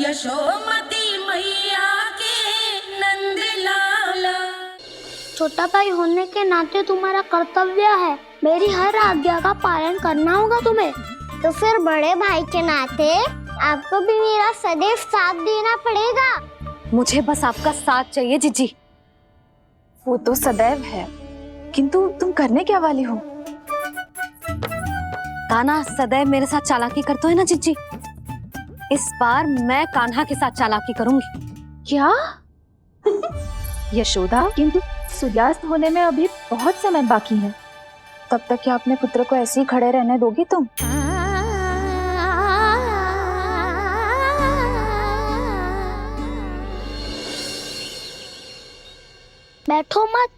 यशोमती मैया के नंद लाला। छोटा भाई होने के नाते तुम्हारा कर्तव्य है, मेरी हर आज्ञा का पालन करना होगा तुम्हें। तो फिर बड़े भाई के नाते आपको भी मेरा सदैव साथ देना पड़ेगा। मुझे बस आपका साथ चाहिए जीजी। वो तो सदैव है, किंतु तुम करने क्या वाली हो? कान्हा सदैव मेरे साथ चालाकी करता है ना जीजी, इस बार मैं कान्हा के साथ चालाकी करूंगी। क्या? यशोदा, किंतु सूर्यास्त होने में अभी बहुत समय बाकी है, तब तक क्या अपने पुत्र को ऐसे ही खड़े रहने दोगी तुम? बैठो मत,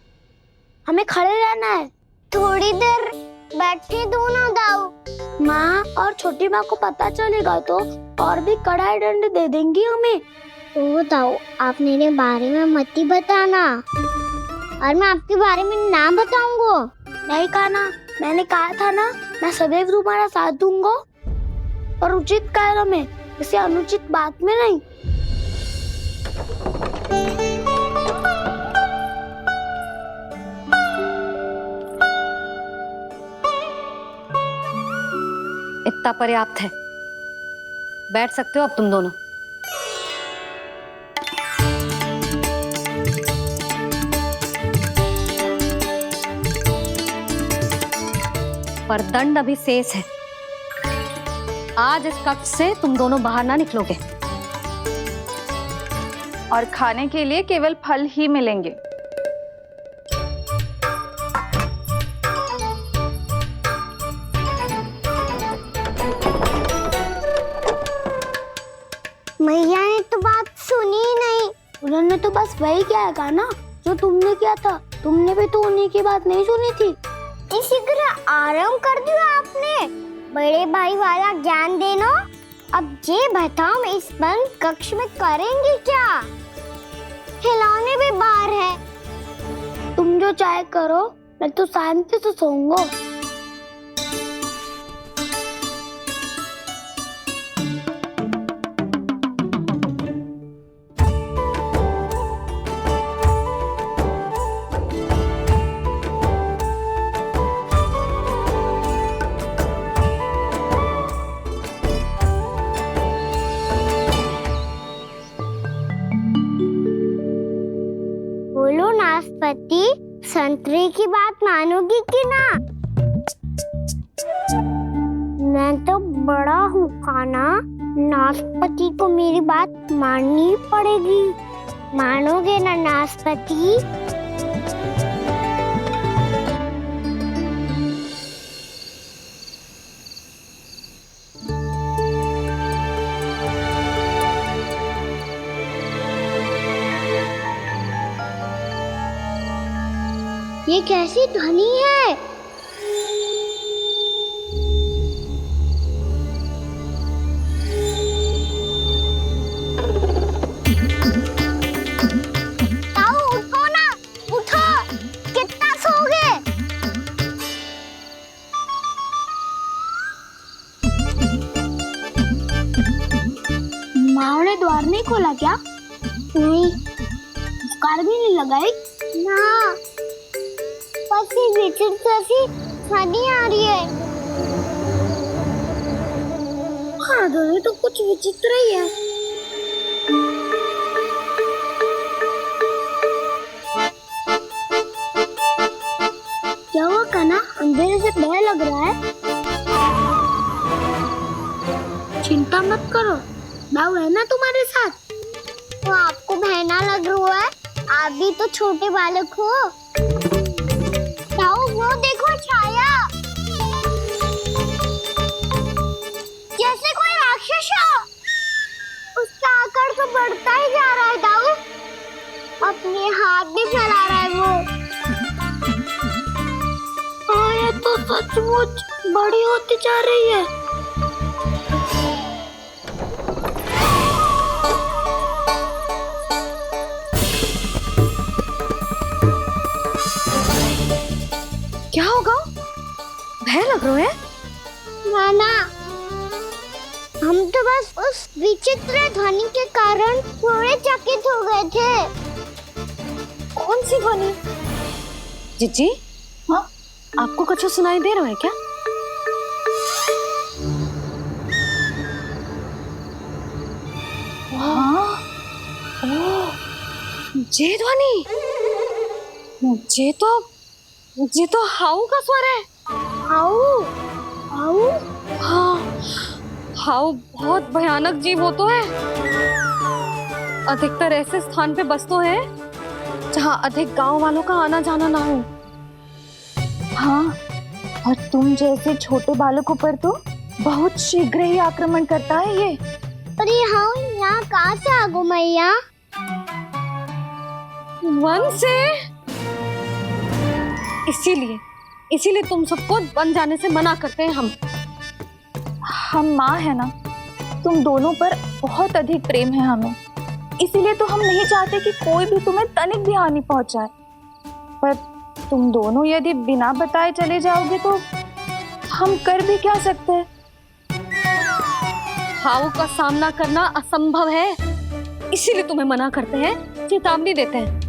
हमें खड़े रहना है। थोड़ी देर बैठे दो ना दाऊ। माँ और छोटी माँ को पता चलेगा तो और भी कड़ा दंड दे देंगी हमें। ओ दाऊ, आप मेरे बारे में मत ही बताना, और मैं आपके बारे में ना बताऊंगा। नहीं कान्हा, मैंने कहा था ना, मैं सदैव तुम्हारा साथ दूंगा, और उचित कार्य में, इसे अनुचित बात में नहीं। इतना पर्याप्त है, बैठ सकते हो अब तुम दोनों। पर दंड अभी शेष है, आज इस कक्ष से तुम दोनों बाहर ना निकलोगे, और खाने के लिए केवल फल ही मिलेंगे। मैया ने तो बात सुनी ही नहीं। उन्होंने तो बस वही किया था ना जो तुमने किया था, तुमने भी तो उन्हीं की बात नहीं सुनी थी। इसी तरह आराम कर दिया आपने, बड़े भाई वाला ज्ञान देना। अब ये बताओ, मैं इस बंद कक्ष में करेंगे क्या? खिलौने भी बाहर है। तुम जो चाहे करो, मैं तो शांति से सोऊंगा। बोलो नाशपाती, संतरे की बात मानोगी कि ना? मैं तो बड़ा हूँ कान्हा, नाशपाती को मेरी बात माननी पड़ेगी। मानोगे ना नाशपाती? ये कैसी ध्वनि है? ताऊ उठो ना, उठो, कितना सोओगे? माँ ने द्वार नहीं खोला क्या? नहीं। कार भी नहीं लगाई? ना, पसी विचित्र सी ध्वनि आ रही है। हाँ, ध्वनि तो कुछ विचित्र ही है। क्या हुआ कान्हा, अंधेरे से डर लग रहा है? चिंता मत करो, दाऊ है ना तुम्हारे साथ। तो आपको बहना लग रहा है, आप भी तो छोटे बालक हो। ताऊ वो देखो छाया, जैसे कोई राक्षस हो। उसका आकार तो बढ़ता ही जा रहा है ताऊ, अपने हाथ भी फैला रहा है वो। हाँ, ये तो सचमुच बड़ी होती जा रही है। क्या होगा? भय लग रहा है? नाना, हम तो बस उस विचित्र ध्वनि के कारण थोड़े चकित हो गए थे। कौन सी ध्वनि? जीजी, हाँ? आपको कुछ सुनाई दे रहा है क्या? हाँ, ये ध्वनि, ये तो हाउ का स्वर है। हाउ हाउ हाँ, हाउ बहुत भयानक जीव हो तो है। अधिकतर ऐसे स्थान पे बसते हैं जहाँ अधिक गांव वालों का आना जाना ना हो। हाँ, और तुम जैसे छोटे बालकों पर तो बहुत शीघ्र ही आक्रमण करता है ये। पर ये हाउ यहाँ कहाँ से आ गो मैया? वन से। इसीलिए तुम सबको वन जाने से मना करते हैं हम माँ है ना, तुम दोनों पर बहुत अधिक प्रेम है हमें, इसीलिए तो हम नहीं चाहते कि कोई भी तुम्हें तनिक भी हानि पहुंचाए। पर तुम दोनों यदि बिना बताए चले जाओगे तो हम कर भी क्या सकते हैं? हाउ का सामना करना असंभव है, इसीलिए तुम्हें मना करते हैं, चेतावनी देते हैं।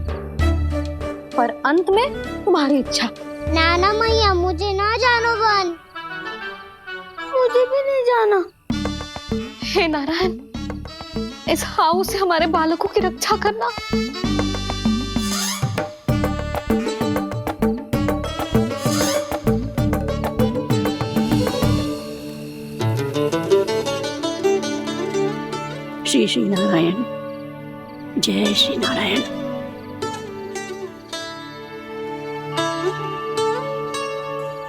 पर अंत में तुम्हारी इच्छा। नाना मैया, मुझे ना जानो वन। मुझे भी नहीं जाना। हे नारायण, इस हाउ से हमारे बालकों की रक्षा करना। श्री श्री नारायण, जय श्री नारायण।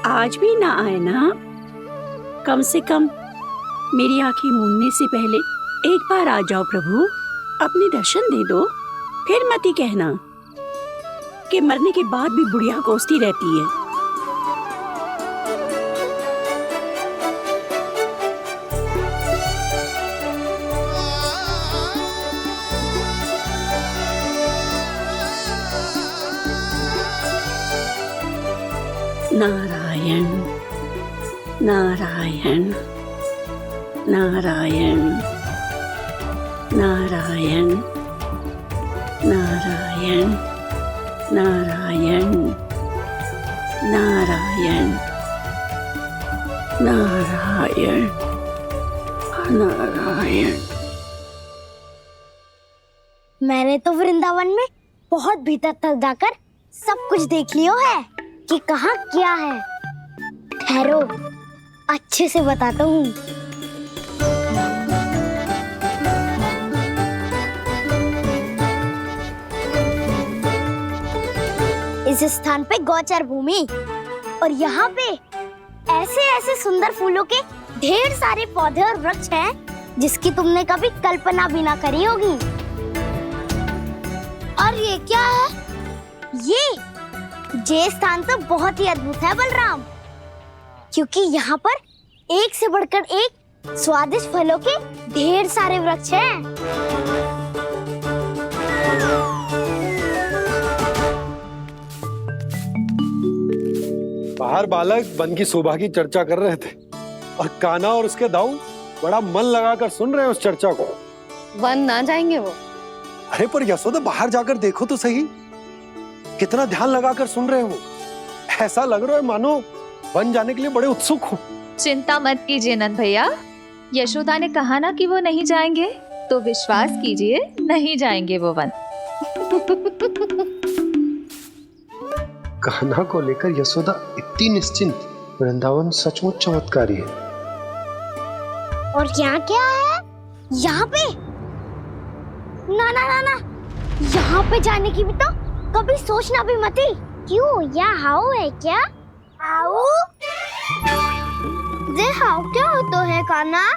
आज भी ना आए ना? कम से कम मेरी आंखें मूंदने से पहले एक बार आ जाओ प्रभु, अपने दर्शन दे दो। फिर मत ही कहना कि मरने के बाद भी बुढ़िया कोसती रहती है। नारायण नारायण नारायण नारायण नारायण नारायण नारायण नारायण नारायण। मैंने तो वृंदावन में बहुत भीतर तक जाकर सब कुछ देख लियो है कि कहाँ क्या है। ठहरो, अच्छे से बताता हूँ। इस स्थान पे गौचर भूमि, और यहाँ पे ऐसे ऐसे सुंदर फूलों के ढेर सारे पौधे और वृक्ष हैं जिसकी तुमने कभी कल्पना भी ना करी होगी। और ये क्या है? ये स्थान तो बहुत ही अद्भुत है बलराम, क्योंकि यहाँ पर एक से बढ़कर एक स्वादिष्ट फलों के ढेर सारे वृक्ष हैं। बाहर बालक वन की शोभा की चर्चा कर रहे थे और कान्हा और उसके दाऊ बड़ा मन लगाकर सुन रहे हैं उस चर्चा को। वन ना जाएंगे वो। अरे पर यशोदा, बाहर जाकर देखो तो सही, कितना ध्यान लगाकर सुन रहे हो। ऐसा लग रहा है मानो वन जाने के लिए बड़े उत्सुक हो। चिंता मत कीजिए नंद भैया, यशोदा ने कहा ना कि वो नहीं जाएंगे, तो विश्वास कीजिए नहीं जाएंगे वो वन। कान्हा को लेकर यशोदा इतनी निश्चिंत, वृंदावन सचमुच चमत्कारी है। और यहाँ क्या है? यहाँ पे ना ना ना ना, यहाँ पे जाने की भी तो कभी सोचना भी मत ही। क्यों, यहाँ हाउ है क्या? हाउ? ये हाउ क्या होता है कान्हा?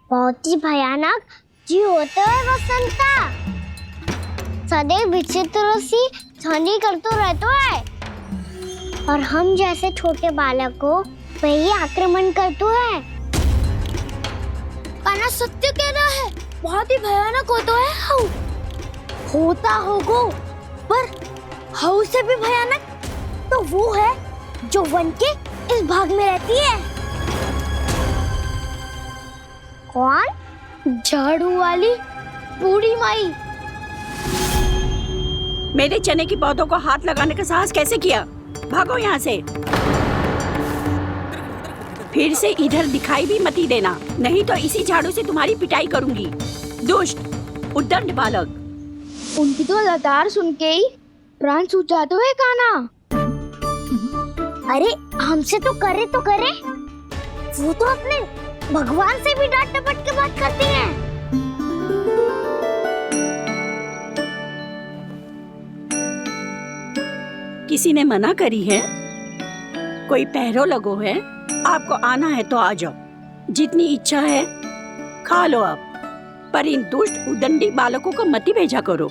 बहुत ही भयानक जी होता है वसंता, सदैव विचित्र सी ध्वनि करते रहता है, और हम जैसे छोटे बालक को वही आक्रमण करते हैं। कान्हा सत्य कह रहा है, बहुत ही भयानक होता है हाउ। होता होगो, पर हाउ से भी भयानक तो वो है जो वन के इस भाग में रहती है। कौन? झाड़ू वाली बूढ़ी माई। मेरे चने की पौधों को हाथ लगाने का साहस कैसे किया? भागो यहाँ से। फिर से इधर दिखाई भी मती देना, नहीं तो इसी झाड़ू से तुम्हारी पिटाई करूंगी। दुष्ट, उद्दंड बालक। उनकी तो लतार सुन के ही प्राण छूट जाते हुए काना। अरे हमसे तो करे, वो तो अपने भगवान से भी डांट डपट के बात करती हैं। किसी ने मना करी है? कोई पैरों लगो है? आपको आना है तो आ जाओ, जितनी इच्छा है खा लो आप, पर इन दुष्ट उदंडी बालकों को मत ही भेजा करो।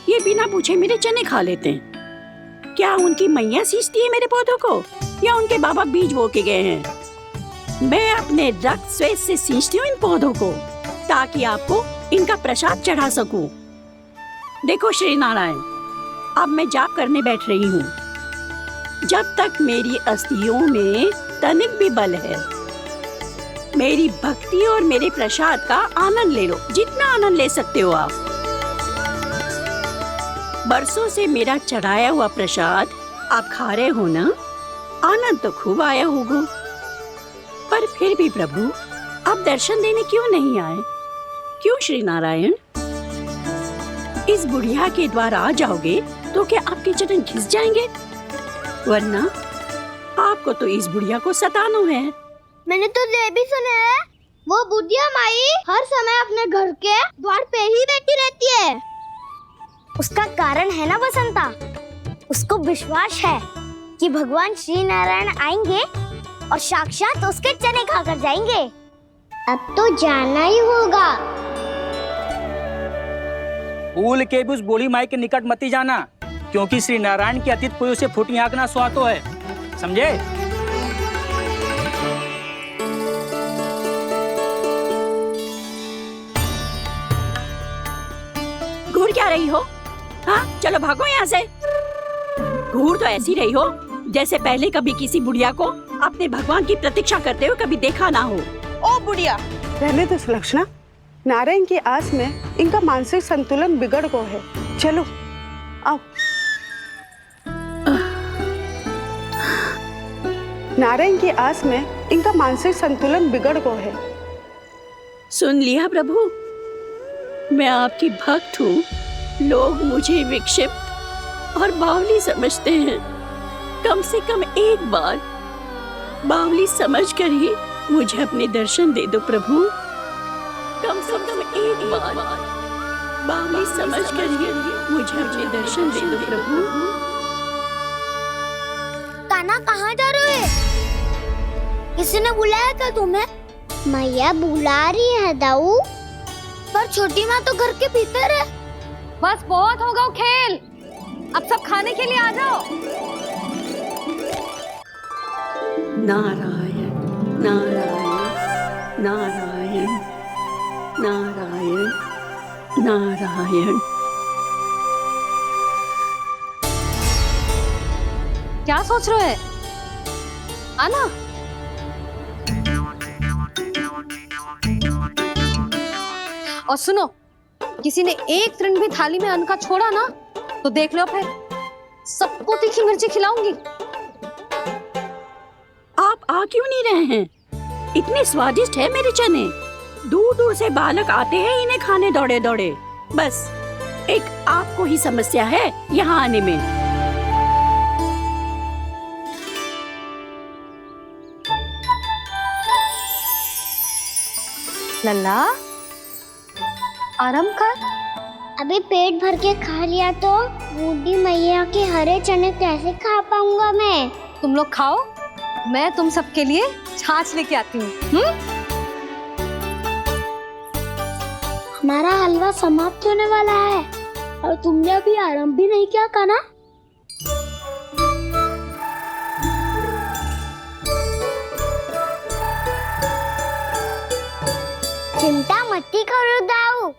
ये बिना पूछे मेरे चने खा लेते हैं। क्या उनकी मैया सींचती है मेरे पौधों को, या उनके बाबा बीज बो के गए हैं? मैं अपने रक्त स्वेद से सींचती हूँ इन पौधों को, ताकि आपको इनका प्रसाद चढ़ा सकूं। देखो श्री नारायण, अब मैं जाप करने बैठ रही हूँ। जब तक मेरी अस्थियों में तनिक भी बल है, मेरी भक्ति और मेरे प्रसाद का आनंद ले लो, जितना आनंद ले सकते हो आप। बरसों से मेरा चढ़ाया हुआ प्रसाद आप खा रहे हो ना? आनंद तो खूब आया होगा, पर फिर भी प्रभु आप दर्शन देने क्यों नहीं आए? क्यों श्री नारायण? इस बुढ़िया के द्वार आ जाओगे तो क्या आपके चरण घिस जाएंगे? वरना आपको तो इस बुढ़िया को सताना है। मैंने तो ये भी सुना है, वो बुढ़िया माई हर समय अपने घर के द्वार पे ही बैठी रहती है। उसका कारण है ना बसंता, उसको विश्वास है कि भगवान श्री नारायण आएंगे और साक्षात उसके चने खाकर जाएंगे। अब तो जाना ही होगा। भूल के भी उस बूढ़ी माई के निकट मत ही जाना, क्योंकि श्री नारायण की अतीत कोई उसे फूटी आंख ना सुहातो है, समझे? घूर क्या रही हो? हाँ, चलो भागो यहाँ से। घूर तो ऐसी रही हो जैसे पहले कभी किसी बुढ़िया को अपने भगवान की प्रतीक्षा करते हुए कभी देखा ना हो। ओ बुढ़िया, रहने दो सुलक्षणा। नारायण की आस में इनका मानसिक संतुलन बिगड़ गया है। चलो आओ। नारायण की आस में इनका मानसिक संतुलन बिगड़ गया है। सुन लिया प्रभु, मैं आपकी भक्त हूँ। लोग मुझे विक्षिप्त और बावली समझते हैं। कम से कम एक बार बावली समझकर ही मुझे अपने दर्शन दे दो प्रभु। कम से कम एक बार बावली समझकर ही मुझे अपने दर्शन दे दो प्रभु। काना कहाँ जा रहे हो? किसी ने बुलाया क्या तुम्हें? मैया बुला रही है दाऊ। पर छोटी माँ तो घर के भीतर है। बस बहुत होगा खेल, अब सब खाने के लिए आ जाओ। नारायण नारायण नारायण नारायण नारायण। क्या सोच रहे हो? आना। और सुनो, किसी ने एक तृण भी थाली में अन्न का छोड़ा ना तो देख लो, फिर सबको तीखी मिर्ची खिलाऊंगी। आप आ क्यों नहीं रहे हैं? इतने स्वादिष्ट है मेरे चने। दूर दूर से बालक आते हैं इन्हें खाने दौड़े दौड़े। बस एक आपको ही समस्या है यहाँ आने में। लल्ला, आराम कर। अभी पेट भर के खा लिया तो बूढ़ी मैया के हरे चने कैसे खा पाऊंगा मैं? तुम लोग खाओ, मैं तुम सबके लिए छाछ लेके आती हूँ। हमारा हलवा समाप्त होने वाला है और तुमने अभी आराम भी नहीं किया काना। चिंता मत करो दाऊ,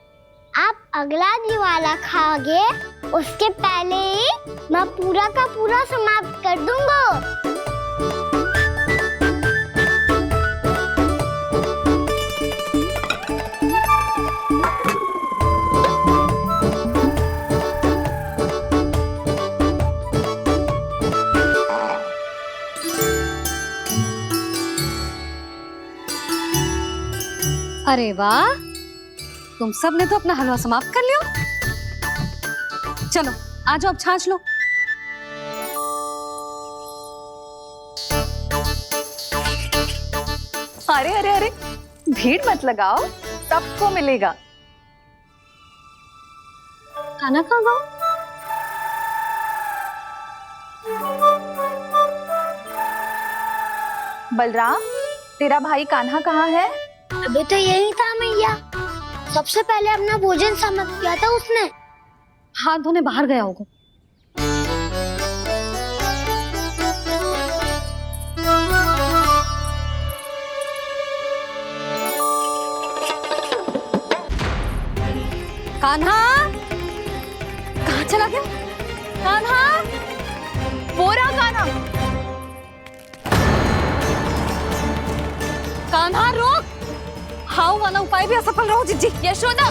आप अगला दिवाला खाओगे उसके पहले ही मैं पूरा का पूरा समाप्त कर दूंगा। अरे वाह, तुम सब ने तो अपना हलवा समाप्त कर लिया। चलो आ जाओ, अब छाछ लो। अरे अरे अरे, भीड़ मत लगाओ, सबको मिलेगा। खाना खा गो। बलराम, तेरा भाई कान्हा कहाँ है? अभी तो यही था मैया, सबसे पहले अपना भोजन समाप्त किया था उसने। हाथ धोने बाहर गया होगा। कान्हा कहाँ चला गया? कान्हा, वो रहा कान्हा। कान्हा रोक, हाउ वाला उपाय भी असफल रहो जिज्जी। यशोदा,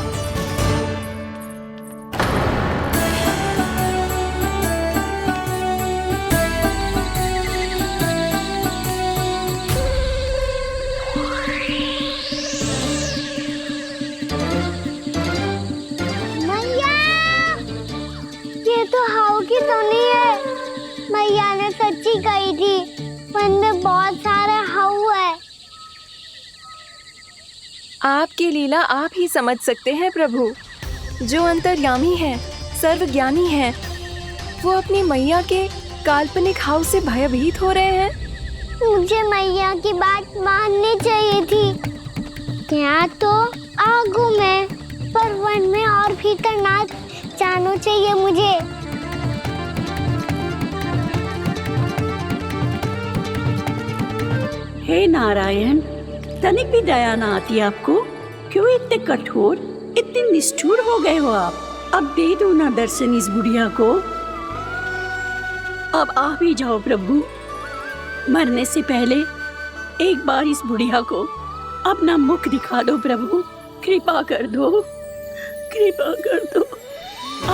मैया, ये तो हाउ की धुनी है। मैया ने सच्ची कही थी, वन में बहुत सारे हाउ है। आपकी लीला आप ही समझ सकते हैं प्रभु। जो अंतर्यामी है, सर्वज्ञानी है, वो अपनी मैया के काल्पनिक हाव से भयभीत हो रहे हैं। मुझे मैया की बात माननी चाहिए थी। यहाँ तो आगू में, पर वन में और भीतर ना जाना चाहिए मुझे। हे नारायण, तनिक भी दया ना आती आपको? क्यों इतने कठोर, इतने निष्ठुर हो गए हो आप? अब दे दो ना दर्शन इस बुढ़िया को। अब आ भी जाओ प्रभु, मरने से पहले एक बार इस बुढ़िया को अपना मुख दिखा दो प्रभु। कृपा कर दो, कृपा कर दो,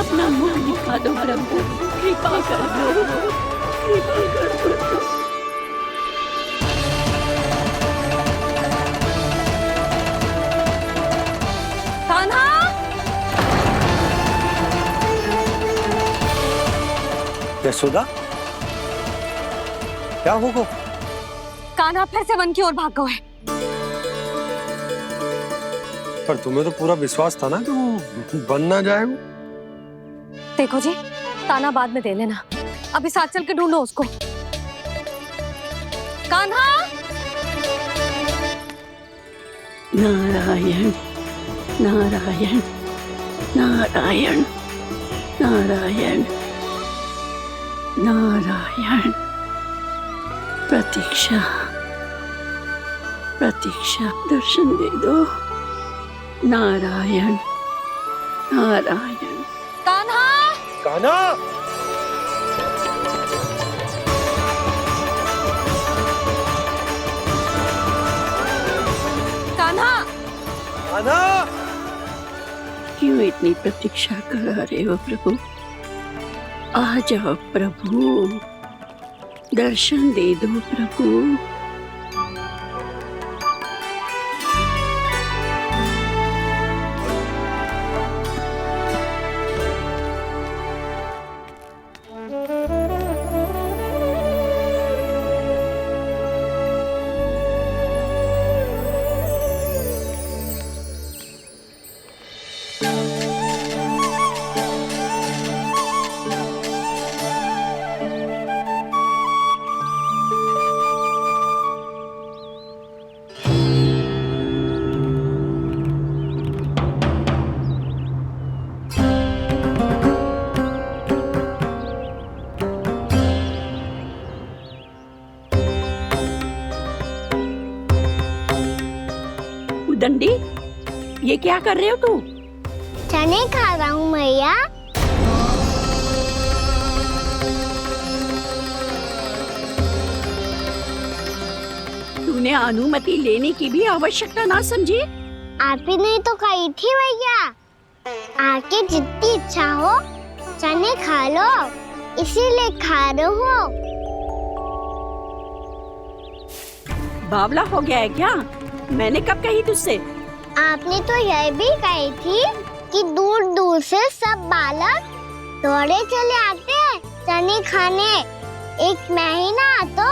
अपना मुख दिखा दो प्रभु। कृपा कर दो, कृपा कर दो। कान्हा, यशोदा, क्या होगा? कान्हा फिर से वन की ओर भाग गया है। पर तुम्हें तो पूरा विश्वास था ना कि वो बन ना जाए। वो देखो जी, ताना बाद में दे लेना, अभी साथ चल के ढूंढो उसको। कान्हा, नारायण नारायण नारायण नारायण नारायण। प्रतीक्षा प्रतीक्षा, दर्शन दे दो। नारायण नारायण। कान्हा, कान्हा, कान्हा, कान्हा, क्यों इतनी प्रतीक्षा करा रहे हो प्रभु? आ जाओ प्रभु, दर्शन दे दो प्रभु। दंडी, ये क्या कर रहे हो तू? चने खा रहा हूँ मैया। तूने अनुमति लेने की भी आवश्यकता ना समझी? आप ही नहीं तो कही थी भैया, आके जितनी इच्छा हो चने खा लो, इसीलिए खा रहे हो। बावला हो गया है क्या? मैंने कब कही तुझसे? आपने तो यह भी कही थी कि दूर दूर से सब बालक दौड़े चले आते हैं चने खाने। एक महीना तो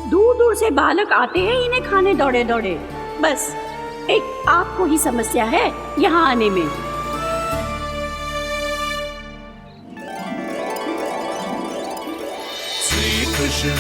दूर दूर से बालक आते हैं इन्हें खाने दौड़े दौड़े। बस एक आपको ही समस्या है यहाँ आने में। श्री कृष्ण